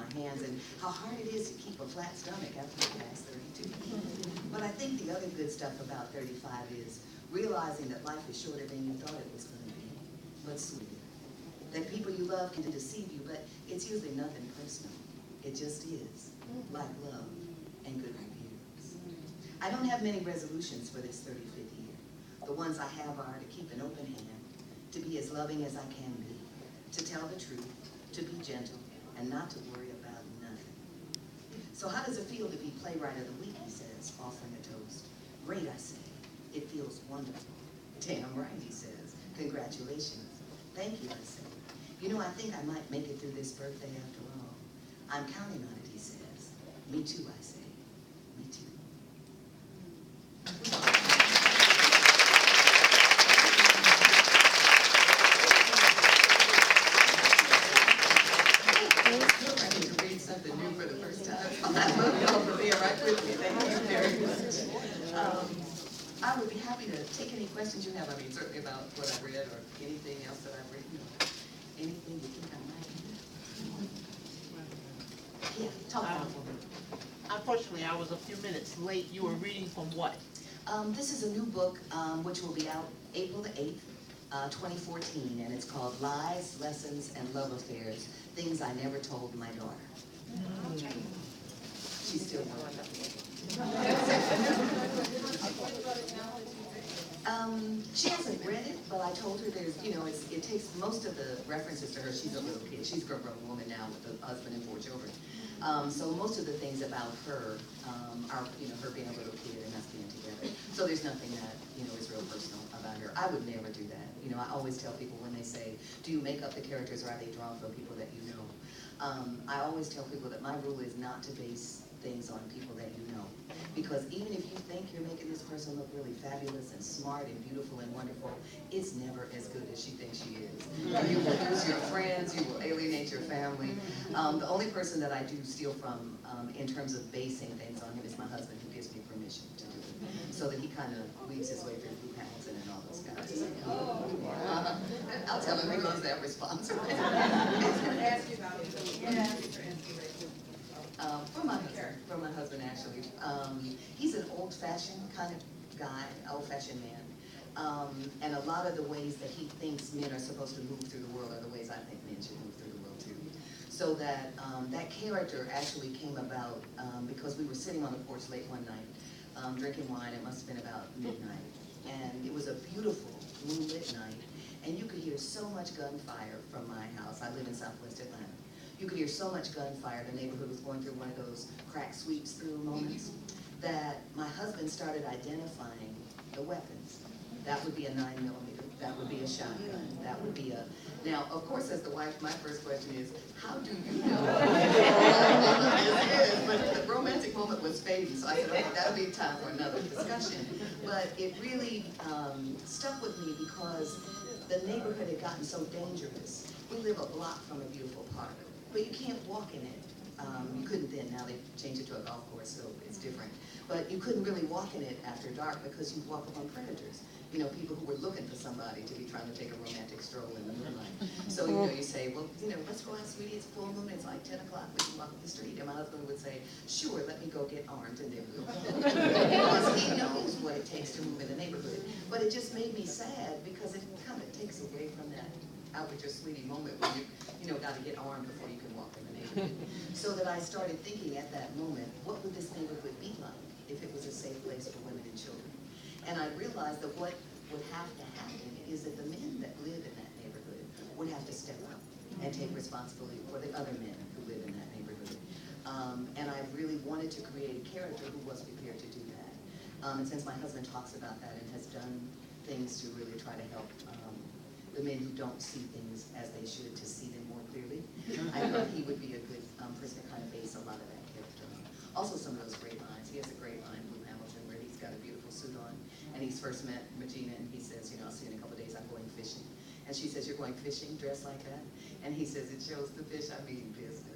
my hands and how hard it is to keep a flat stomach after you pass 32. But I think the other good stuff about 35 is realizing that life is shorter than you thought it was going to be, but sweeter. That people you love can deceive you, but it's usually nothing personal. It just is, like love and good reviews. I don't have many resolutions for this 35th year. The ones I have are to keep an open hand, to be as loving as I can be, to tell the truth, to be gentle, and not to worry about nothing. So how does it feel to be Playwright of the Week, he says, offering a toast. Great, I say. It feels wonderful. Damn right, he says. Congratulations. Thank you, I say. You know, I think I might make it through this birthday after all. I'm counting on it, he says. Me too, I say. Me too. I need to read something new for the first time. I love y'all for being right with me. Thank you very much. I would be happy to take any questions you have. I mean, certainly about what I read or anything else that I've written. Anything you think I might do? Yeah, talk about it for me. Unfortunately, I was a few minutes late. You were reading from what? This is a new book which will be out April the 8th, 2014, and it's called Lies, Lessons, and Love Affairs, Things I Never Told My Daughter. She's still working. She hasn't read it, but I told her there's, you know, it takes most of the references to her. She's a little kid. She's a grown woman now with a husband and 4 children. So most of the things about her are, you know, her being a little kid and us being together. So there's nothing that, you know, is real personal about her. I would never do that. You know, I always tell people when they say, do you make up the characters or are they drawn from people that you know? I always tell people that my rule is not to base things on people that you know. Because even if you think you're making this person look really fabulous and smart and beautiful and wonderful, it's never as good as she thinks she is. You will lose your friends, you will alienate your family. The only person that I do steal from in terms of basing things on him is my husband, who gives me permission to do it. So that he kind of weaves his way through Blue Hamilton and all those guys. I'll tell him he loves that response. I was going to ask you about it. So what is your inspiration? From my husband actually. He's an old-fashioned kind of guy, old-fashioned man. And a lot of the ways that he thinks men are supposed to move through the world are the ways I think men should move through the world too. So that that character actually came about because we were sitting on the porch late one night, drinking wine. It must have been about midnight. And it was a beautiful moonlit night. And you could hear so much gunfire from my house. I live in Southwest Atlanta. You could hear so much gunfire, the neighborhood was going through one of those crack sweeps through moments, that my husband started identifying the weapons. That would be a 9mm, that would be a shotgun, that would be a... Now, of course, as the wife, my first question is, how do you know? But the romantic moment was fading, so I said, okay, that'll be time for another discussion. But it really stuck with me because the neighborhood had gotten so dangerous. We live a block from a beautiful park. But you can't walk in it. You couldn't then. Now they've changed it to a golf course, so it's different. But you couldn't really walk in it after dark because you'd walk upon predators. You know, people who were looking for somebody to be trying to take a romantic stroll in the moonlight. So, you know, you say, well, you know, let's go out, sweetie. It's full moon. It's like 10 o'clock. We can walk up the street. And my husband would say, sure, let me go get armed. And then we'll go. Because he knows what it takes to move in the neighborhood. But it just made me sad because it kind of takes away from that out with your sweetie moment when you know, got to get armed before you can walk in the neighborhood. So that I started thinking at that moment, what would this neighborhood be like if it was a safe place for women and children? And I realized that what would have to happen is that the men that live in that neighborhood would have to step up and take responsibility for the other men who live in that neighborhood. And I really wanted to create a character who was prepared to do that. And since my husband talks about that and has done things to really try to help the men who don't see things as they should to see them more clearly, I thought he would be a good person to kind of base a lot of that character on. Also some of those great lines. He has a great line, Blue Hamilton, where he's got a beautiful suit on, and he's first met Regina, and he says, you know, I'll see you in a couple of days, I'm going fishing. And she says, you're going fishing dressed like that? And he says, it shows the fish I mean business.